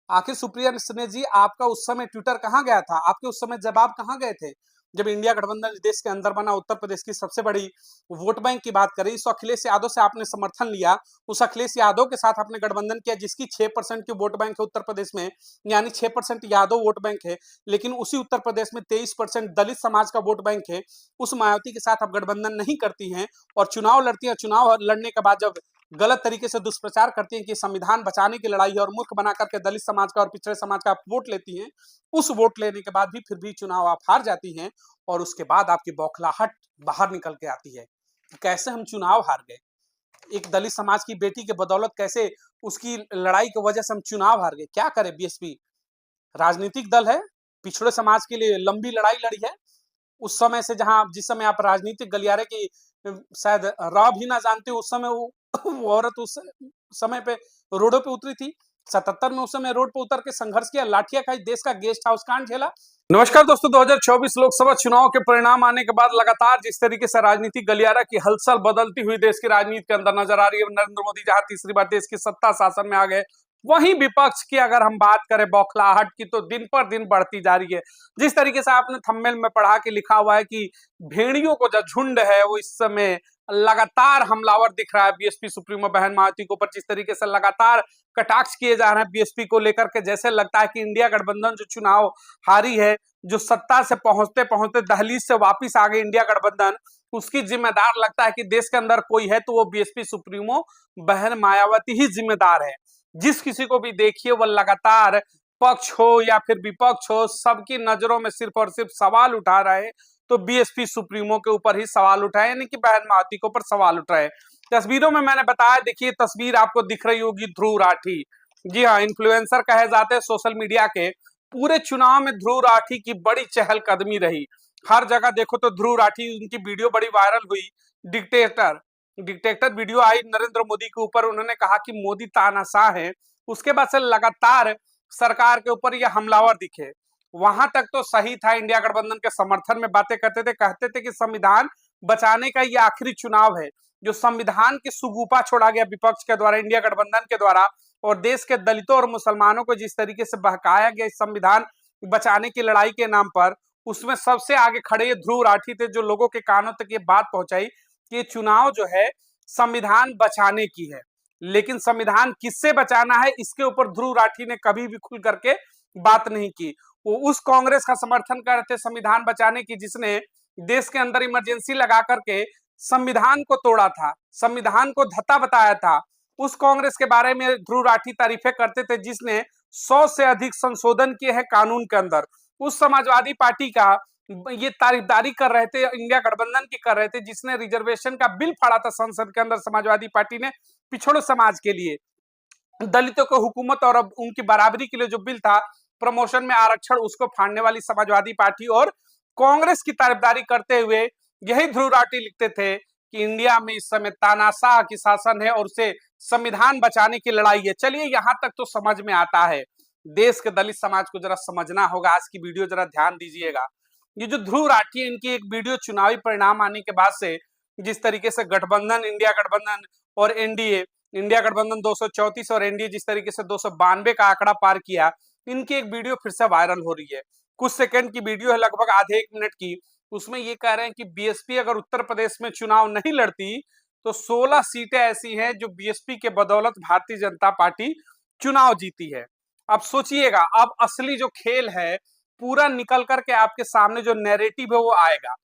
आखिर सुप्रिया ने जी आपका उस समय ट्विटर कहाँ गया था? आपके उस समय जवाब कहाँ गए थे? जब इंडिया गठबंधन देश के अंदर बना, उत्तर प्रदेश की सबसे बड़ी वोट बैंक की बात करें, इस अखिलेश यादव से आपने समर्थन लिया, उस अखिलेश यादव के साथ आपने गठबंधन किया जिसकी 6% की वोट बैंक है उत्तर प्रदेश में, यानी 6% यादव वोट बैंक है। लेकिन उसी उत्तर प्रदेश में 23% दलित समाज का वोट बैंक है। उस मायावती के साथ आप गठबंधन नहीं करती हैं और चुनाव लड़ती हैं। चुनाव लड़ने के बाद जब गलत तरीके से दुष्प्रचार करती हैं कि संविधान बचाने की लड़ाई है और मूर्ख बना करके दलित समाज का और पिछड़े समाज का आप वोट लेती हैं, उस वोट लेने के बाद भी फिर भी चुनाव आप हार जाती हैं और उसके बाद आपकी बौखलाहट बाहर निकल के आती है कि कैसे हम चुनाव हार गए। एक दलित समाज की बेटी के बदौलत कैसे उसकी लड़ाई की वजह से हम चुनाव हार गए। क्या करे बीएसपी? राजनीतिक दल है, पिछड़े समाज के लिए लंबी लड़ाई लड़ी है। उस समय से जहां जिस समय आप राजनीतिक गलियारे की शायद राह भी ना जानते हो, उस समय वो औरत उस समय पे रोडों पे उतरी थी। 77 में उस समय रोड पे उतर के संघर्ष किया, लाठियां खाई, देश का गेस्ट हाउस कांड झेला। नमस्कार दोस्तों, 2024 लोकसभा चुनाव के परिणाम आने के बाद लगातार जिस तरीके से राजनीतिक गलियारा की हलचल बदलती हुई देश की राजनीति के अंदर नजर आ रही है। नरेंद्र मोदी जहां तीसरी बार देश की सत्ता शासन में आ गए, वहीं विपक्ष की अगर हम बात करें बौखलाहट की, तो दिन पर दिन बढ़ती जा रही है। जिस तरीके से आपने थंबनेल में पढ़ा के लिखा हुआ है कि भेड़ियों को जो झुंड है वो इस समय लगातार हमलावर दिख रहा है बीएसपी सुप्रीमो बहन मायावती के ऊपर। जिस तरीके से लगातार कटाक्ष किए जा रहे हैं बीएसपी को लेकर के, जैसे लगता है कि इंडिया गठबंधन जो चुनाव हारी है, जो सत्ता से पहुंचते पहुंचते दहलीज से वापिस आ गए इंडिया गठबंधन, उसकी जिम्मेदार लगता है कि देश के अंदर कोई है तो वो बीएसपी सुप्रीमो बहन मायावती ही जिम्मेदार है। जिस किसी को भी देखिए वह लगातार पक्ष हो या फिर विपक्ष हो, सबकी नजरों में सिर्फ और सिर्फ सवाल उठा रहे, तो बीएसपी सुप्रीमो के ऊपर ही सवाल उठाए, यानी कि बहन मायावती के ऊपर सवाल उठ रहे। तस्वीरों में मैंने बताया, देखिए तस्वीर आपको दिख रही होगी ध्रुव राठी। जी हाँ, इन्फ्लुएंसर कहे जाते हैं सोशल मीडिया के। पूरे चुनाव में ध्रुव राठी की बड़ी चहलकदमी रही। हर जगह देखो तो ध्रुव राठी, उनकी वीडियो बड़ी वायरल हुई। डिक्टेटर डिक्टेटर वीडियो आई नरेंद्र मोदी के ऊपर, उन्होंने कहा कि मोदी तानाशाह है। उसके बाद से लगातार सरकार के ऊपर यह हमलावर दिखे। वहां तक तो सही था, इंडिया गठबंधन के समर्थन में बातें करते थे, कहते थे कि संविधान बचाने का ये आखिरी चुनाव है। जो संविधान की सुगुफा छोड़ा गया विपक्ष के द्वारा, इंडिया गठबंधन के द्वारा, और देश के दलितों और मुसलमानों को जिस तरीके से बहकाया गया इस संविधान बचाने की लड़ाई के नाम पर, उसमें सबसे आगे खड़े ध्रुव राठी थे, जो लोगों के कानों तक ये बात पहुंचाई कि चुनाव जो है संविधान बचाने की है। लेकिन संविधान किससे बचाना है, इसके ऊपर ध्रुव राठी ने कभी भी खुल करके बात नहीं की। वो उस कांग्रेस का समर्थन कर रहे थे संविधान बचाने की, जिसने देश के अंदर इमरजेंसी लगा करके संविधान को तोड़ा था, संविधान को धत्ता बताया था। उस कांग्रेस के बारे में ध्रुव राठी तारीफें करते थे, जिसने 100 से अधिक संशोधन किए हैं कानून के अंदर। उस समाजवादी पार्टी का ये तारीफदारी कर रहे थे, इंडिया गठबंधन की कर रहे थे, जिसने रिजर्वेशन का बिल फाड़ा था संसद के अंदर समाजवादी पार्टी ने, पिछड़ों समाज के लिए, दलितों को हुकूमत और अब उनकी बराबरी के लिए जो बिल था, प्रमोशन में आरक्षण, उसको फाड़ने वाली समाजवादी पार्टी और कांग्रेस की तारीफदारी करते हुए यही ध्रुव राठी लिखते थे कि इंडिया में इस समय तानाशाह की शासन है और उसे संविधान बचाने की लड़ाई है। चलिए यहां तक तो समझ में आता है। देश के दलित समाज को जरा समझना होगा। आज की वीडियो जरा ध्यान दीजिएगा। ये जो ध्रुव राठी है, इनकी एक वीडियो चुनावी परिणाम आने के बाद से जिस तरीके से गठबंधन, इंडिया गठबंधन और एनडीए, इंडिया गठबंधन 234 और एनडीए जिस तरीके से 292 का आंकड़ा पार किया, इनकी एक वीडियो फिर से वायरल हो रही है। कुछ सेकंड की वीडियो है, लगभग आधे एक मिनट की। उसमें ये कह रहे हैं कि बीएसपी अगर उत्तर प्रदेश में चुनाव नहीं लड़ती तो 16 सीटें ऐसी हैं जो बीएसपी के बदौलत भारतीय जनता पार्टी चुनाव जीती है। अब सोचिएगा, अब असली जो खेल है पूरा निकल करके आपके सामने, जो नैरेटिव है वो आएगा।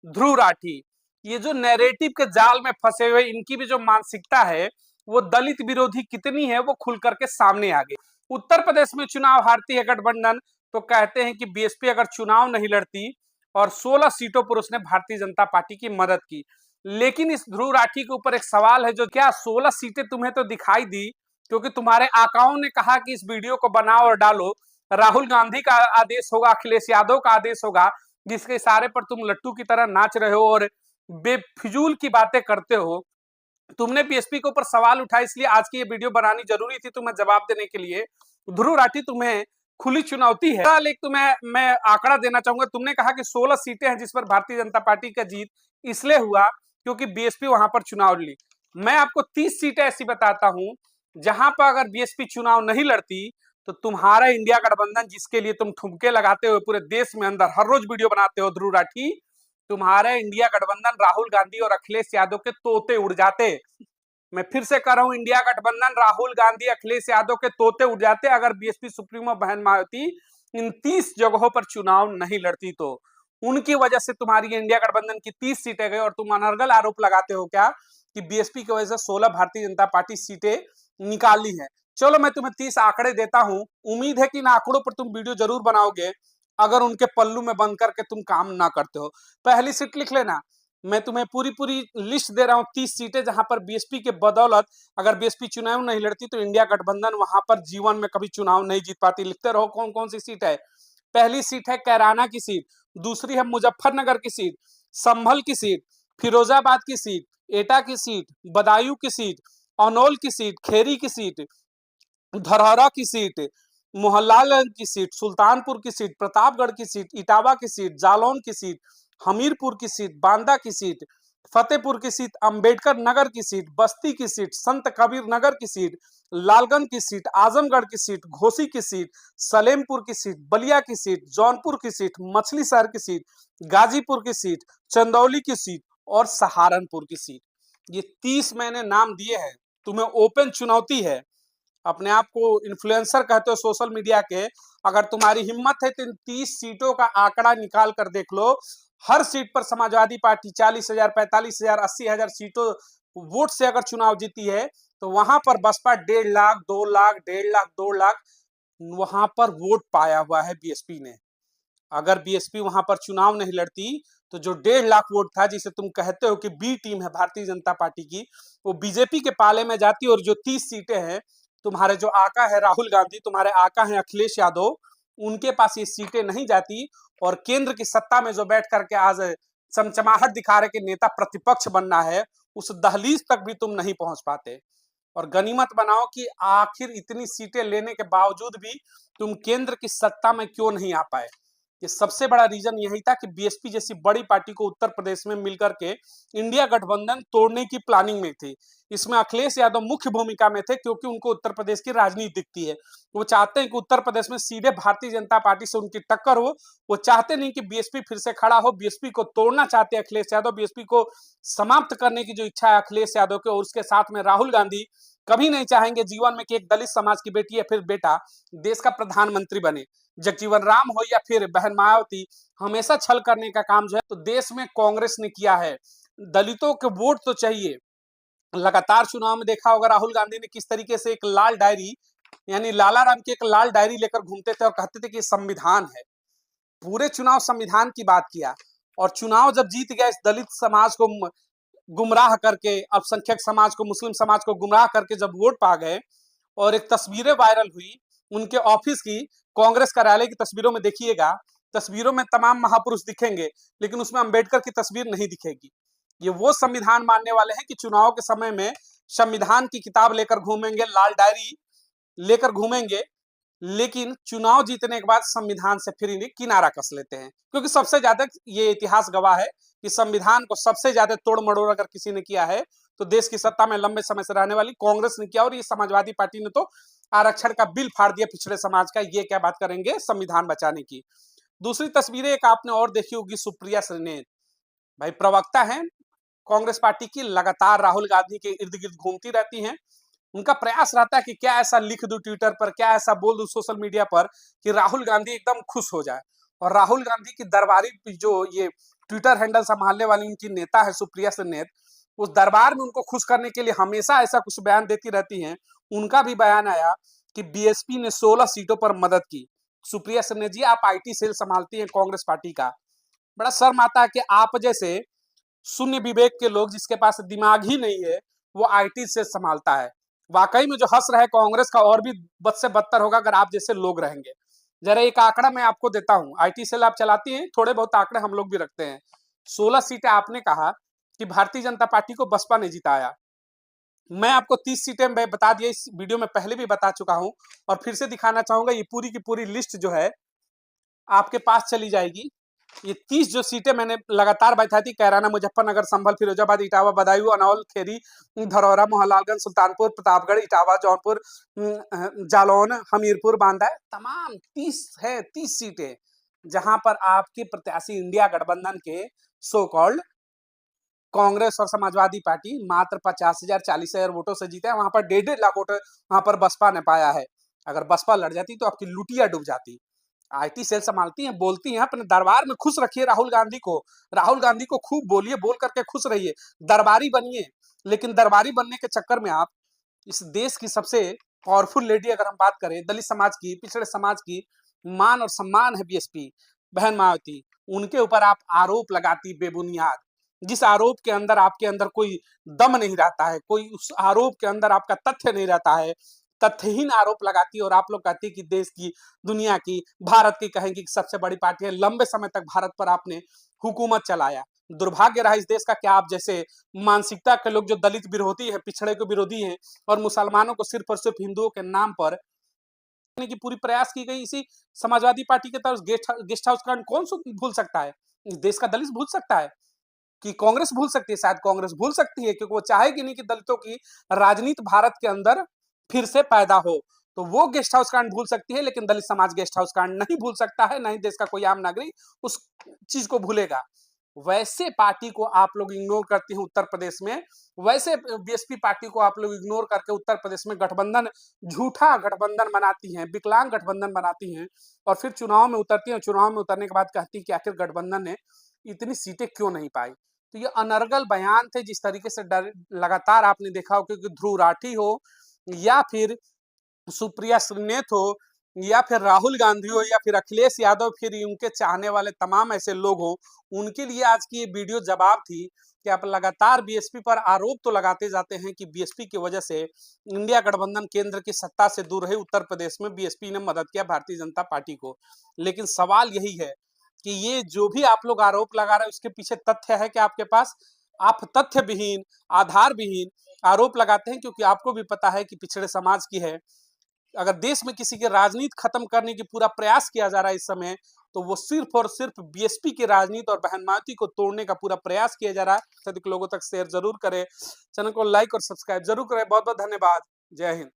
ध्रुव राठी ये जो नैरेटिव के जाल में फंसे हुए, इनकी भी जो मानसिकता है वो दलित विरोधी कितनी है वो खुल करके सामने आ गई। उत्तर प्रदेश में चुनाव हारती है गठबंधन तो कहते हैं कि बीएसपी अगर चुनाव नहीं लड़ती, और 16 सीटों पर उसने भारतीय जनता पार्टी की मदद की। लेकिन इस ध्रुव राठी के ऊपर एक सवाल है, जो क्या 16 सीटें तुम्हें तो दिखाई दी क्योंकि तुम्हारे आकाओं ने कहा कि इस वीडियो को बनाओ और डालो, राहुल गांधी का आदेश होगा, अखिलेश यादव का आदेश होगा, जिसके इशारे पर तुम लट्टू की तरह नाच रहे हो और बेफिजूल की बातें करते हो। तुमने बीएसपी के ऊपर सवाल उठाया, इसलिए आज की ये वीडियो बनानी जरूरी थी तुम्हें जवाब देने के लिए। ध्रुव राठी तुम्हें खुली चुनौती है। एक तुम्हें मैं आंकड़ा देना चाहूंगा। तुमने कहा कि 16 सीटें हैं जिस पर भारतीय जनता पार्टी का जीत इसलिए हुआ क्योंकि बीएसपी वहां पर चुनाव लड़ी। मैं आपको 30 सीटें ऐसी बताता हूं जहां पर अगर बीएसपी चुनाव नहीं लड़ती तो तुम्हारा इंडिया गठबंधन जिसके लिए तुम ठुमके लगाते हो पूरे देश में अंदर हर रोज वीडियो बनाते हो ध्रुव राठी, तुम्हारे इंडिया गठबंधन राहुल गांधी और अखिलेश यादव के तोते उड़ जाते। मैं फिर से कह रहा हूं, इंडिया गठबंधन राहुल गांधी अखिलेश यादव के तोते उड़ जाते अगर बीएसपी सुप्रीमो बहन मायावती इन 30 जगहों पर चुनाव नहीं लड़ती। तो उनकी वजह से तुम्हारी इंडिया गठबंधन की 30 सीटें गई और तुम अनर्गल आरोप लगाते हो क्या कि बीएसपी की वजह से 16 भारतीय जनता पार्टी सीटें निकाली है। चलो मैं तुम्हें 30 आंकड़े देता हूं, उम्मीद है कि इन आंकड़ों पर तुम वीडियो जरूर बनाओगे अगर उनके पल्लू में बंद करके तुम काम ना करते हो। पहली सीट लिख लेना, मैं तुम्हें पूरी पूरी लिस्ट दे रहा हूं 30 सीटें जहां पर बीएसपी के बदौलत अगर बीएसपी चुनाव नहीं लड़ती तो इंडिया गठबंधन वहां पर जीवन में कभी चुनाव नहीं जीत पाती। लिखते रहो कौन कौन सी सीट है। पहली सीट है कैराना की सीट, दूसरी है मुजफ्फरनगर की सीट, संभल की सीट, फिरोजाबाद की सीट, एटा की सीट, बदायूं की सीट, अनोल की सीट, खेरी की सीट, धरहरा की सीट, मोहनलालगंज की सीट, सुल्तानपुर की सीट, प्रतापगढ़ की सीट, इटावा की सीट, जालौन की सीट, हमीरपुर की सीट, बांदा की सीट, फतेहपुर की सीट, अंबेडकर नगर की सीट, बस्ती की सीट, संत कबीर नगर की सीट, लालगंज की सीट, आजमगढ़ की सीट, घोसी की सीट, सलेमपुर की सीट, बलिया की सीट, जौनपुर की सीट, मछली शहर की सीट, गाजीपुर की सीट, चंदौली की सीट और सहारनपुर की सीट। ये 30 मैंने नाम दिए हैं, तुम्हें ओपन चुनौती है। अपने आप को इन्फ्लुएंसर कहते हो सोशल मीडिया के, अगर तुम्हारी हिम्मत है तो इन 30 सीटों का आंकड़ा निकाल कर देख लो। हर सीट पर समाजवादी पार्टी 40,000, 45,000, 80,000 सीटों वोट से अगर चुनाव जीती है तो वहां पर बसपा 1.5 लाख, 2 लाख, 1.5 लाख, 2 लाख वहां पर वोट पाया हुआ है बीएसपी ने। अगर बीएसपी वहां पर चुनाव नहीं लड़ती तो जो 1.5 लाख वोट था जिसे तुम कहते हो कि बी टीम है भारतीय जनता पार्टी की, वो बीजेपी के पाले में जाती। और जो 30 सीटें हैं, तुम्हारे जो आका है राहुल गांधी, तुम्हारे आका है अखिलेश यादव, उनके पास ये सीटें नहीं जाती। और केंद्र की सत्ता में जो बैठ करके आज चमचमाहट दिखा रहे कि नेता प्रतिपक्ष बनना है, उस दहलीज तक भी तुम नहीं पहुंच पाते। और गनीमत बनाओ कि आखिर इतनी सीटें लेने के बावजूद भी तुम केंद्र की सत्ता में क्यों नहीं आ पाए। ये सबसे बड़ा रीजन यही था कि बीएसपी जैसी बड़ी पार्टी को उत्तर प्रदेश में मिलकर के इंडिया गठबंधन तोड़ने की प्लानिंग में थी। इसमें अखिलेश यादव मुख्य भूमिका में थे क्योंकि उनको उत्तर प्रदेश की राजनीति दिखती है। वो चाहते हैं कि उत्तर प्रदेश में सीधे भारतीय जनता पार्टी से उनकी टक्कर हो। वो चाहते नहीं कि बीएसपी फिर से खड़ा हो। बीएसपी को तोड़ना चाहते हैं अखिलेश यादव। बीएसपी को समाप्त करने की जो इच्छा है अखिलेश यादव की और उसके साथ में राहुल गांधी कभी नहीं चाहेंगे जीवन में कि एक दलित समाज की बेटी या फिर बेटा देश का प्रधानमंत्री बने। जगजीवन राम हो या फिर बहन मायावती, हमेशा छल करने का काम जो है तो देश में कांग्रेस ने किया है। दलितों के वोट तो चाहिए। लगातार चुनाव में देखा होगा राहुल गांधी ने किस तरीके से एक लाल डायरी, यानी लाला राम की एक लाल डायरी लेकर घूमते थे और कहते थे कि संविधान है। पूरे चुनाव संविधान की बात किया और चुनाव जब जीत गया इस दलित समाज को गुमराह करके, अल्पसंख्यक समाज को, मुस्लिम समाज को गुमराह करके जब वोट पा गए और एक तस्वीरें वायरल हुई उनके ऑफिस की, कांग्रेस कार्यालय की तस्वीरों में देखिएगा, तस्वीरों में तमाम महापुरुष दिखेंगे लेकिन उसमें अंबेडकर की तस्वीर नहीं दिखेगी। ये वो संविधान मानने वाले हैं कि चुनाव के समय में संविधान की किताब लेकर घूमेंगे, लाल डायरी लेकर घूमेंगे, लेकिन चुनाव जीतने के बाद संविधान से फिर इन्हें किनारा कस लेते हैं। क्योंकि सबसे ज्यादा ये इतिहास गवाह है कि संविधान को सबसे ज्यादा तोड़ मड़ोड़ अगर किसी ने किया है तो देश की सत्ता में लंबे समय से रहने वाली कांग्रेस ने किया। और ये समाजवादी पार्टी ने तो आरक्षण का बिल फाड़ दिया पिछड़े समाज का। ये क्या बात करेंगे संविधान बचाने की। दूसरी तस्वीरें एक आपने और देखी होगी, सुप्रिया श्रीनेत भाई प्रवक्ता हैं कांग्रेस पार्टी की, लगातार राहुल गांधी के इर्द गिर्द घूमती रहती हैं। उनका प्रयास रहता है कि क्या ऐसा लिख दूं ट्विटर पर, क्या ऐसा बोल दूं सोशल मीडिया पर कि राहुल गांधी एकदम खुश हो जाए। और राहुल गांधी की दरबारी जो ये ट्विटर हैंडल संभालने वाली उनकी नेता है सुप्रिया श्रीनेत, उस दरबार में उनको खुश करने के लिए हमेशा ऐसा कुछ बयान देती रहती हैं। उनका भी बयान आया कि बीएसपी ने 16 सीटों पर मदद की। सुप्रिया श्रीनेत जी, आप आईटी सेल संभालती हैं कांग्रेस पार्टी का, बड़ा शर्म आता है कि आप जैसे शून्य विवेक के लोग जिसके पास दिमाग ही नहीं है वो आईटी से संभालता है। वाकई में जो हंस रहा है कांग्रेस का और भी बद से बदतर होगा अगर आप जैसे लोग रहेंगे। जरा एक आंकड़ा मैं आपको देता हूं, आईटी सेल आप चलाती हैं, थोड़े बहुत आंकड़े हम लोग भी रखते हैं। 16 सीटें आपने कहा कि भारतीय जनता पार्टी को बसपा ने जिताया। मैं आपको 30 सीटें मैं बता दिया, इस वीडियो में पहले भी बता चुका हूं और फिर से दिखाना चाहूंगा। ये पूरी की पूरी लिस्ट जो है आपके पास चली जाएगी। ये 30 जो सीटें मैंने लगातार बताई थी, कैराना, मुजफ्फरनगर, संभल, फिरोजाबाद, इटावा, बदायूं, अनौल, खेरी, धरौरा, मोहनलालगंज, सुल्तानपुर, प्रतापगढ़, इटावा, जौनपुर, जालौन, हमीरपुर, बांदा, तमाम 30 है, 30 सीटें जहां पर आपके प्रत्याशी इंडिया गठबंधन के सो कॉल्ड कांग्रेस और समाजवादी पार्टी मात्र 50,000 40,000 वोटों से जीते हैं। वहां पर 1.5 लाख वोट वहां पर बसपा ने पाया है। अगर बसपा लड़ जाती तो आपकी लुटिया डूब जाती। आईटी सेल संभालती हैं, बोलती हैं, अपने दरबार में खुश रखिए राहुल गांधी को। राहुल गांधी को खूब बोलिए, बोल करके खुश रहिए, दरबारी बनिए। लेकिन दरबारी बनने के चक्कर में आप इस देश की सबसे पावरफुल लेडी, अगर हम बात करें दलित समाज की, पिछड़े समाज की, मान और सम्मान है बीएसपी बहन मायावती, उनके ऊपर आप आरोप लगाती बेबुनियाद, जिस आरोप के अंदर आपके अंदर कोई दम नहीं रहता है, कोई उस आरोप के अंदर आपका तथ्य नहीं रहता है, तथ्यहीन आरोप लगाती और आप लोग कहती है कि देश की, दुनिया की, भारत की कहेंगी कि सबसे बड़ी पार्टी है। लंबे समय तक भारत पर आपने हुकूमत चलाया। दुर्भाग्य रहा इस देश का कि आप जैसे मानसिकता के लोग जो दलित विरोधी है, पिछड़े के विरोधी हैं और मुसलमानों को सिर्फ और सिर्फ हिंदुओं के नाम पर की पूरी प्रयास की गई इसी समाजवादी पार्टी के तरफ। गेस्ट हाउस कांड कौन सो भूल सकता है? इस देश का दलित भूल सकता है कि कांग्रेस भूल सकती है? शायद कांग्रेस भूल सकती है, क्योंकि वो चाहेगी नहीं कि दलितों की राजनीति भारत के अंदर फिर से पैदा हो। तो वो गेस्ट हाउस कांड भूल सकती है, लेकिन दलित समाज गेस्ट हाउस कांड नहीं भूल सकता है, नहीं देश का कोई आम नागरिक उस चीज को भूलेगा। वैसे पार्टी को आप लोग इग्नोर करते हैं उत्तर प्रदेश में, वैसे बीएसपी पार्टी को आप लोग इग्नोर करके उत्तर प्रदेश में गठबंधन, झूठा गठबंधन बनाती हैं, विकलांग गठबंधन बनाती हैं और फिर चुनाव में उतरती हैं। चुनाव में उतरने के बाद कहती हैं कि आखिर गठबंधन ने इतनी सीटें क्यों नहीं पाई। तो ये अनर्गल बयान थे, जिस तरीके से लगातार आपने देखा हो, क्योंकि ध्रुव राठी हो या फिर सुप्रिया श्रीनेत हो या फिर राहुल गांधी हो या फिर अखिलेश यादव, फिर उनके चाहने वाले तमाम ऐसे लोग हो, उनके लिए आज की ये वीडियो जवाब थी कि आप लगातार बीएसपी पर आरोप तो लगाते जाते हैं कि बीएसपी की वजह से इंडिया गठबंधन केंद्र की सत्ता से दूर रही। उत्तर प्रदेश में बीएसपी ने मदद किया भारतीय जनता पार्टी को। लेकिन सवाल यही है कि ये जो भी आप लोग आरोप लगा रहे हैं उसके पीछे तथ्य है कि आपके पास? आप तथ्य विहीन, आधार विहीन आरोप लगाते हैं, क्योंकि आपको भी पता है कि पिछड़े समाज की है। अगर देश में किसी की राजनीति खत्म करने की पूरा प्रयास किया जा रहा है इस समय, तो वो सिर्फ और सिर्फ बीएसपी की राजनीति और बहन मायावती को तोड़ने का पूरा प्रयास किया जा रहा है। अधिक लोगों तक शेयर जरूर करें, चैनल को लाइक और सब्सक्राइब जरूर करें। बहुत बहुत धन्यवाद। जय हिंद।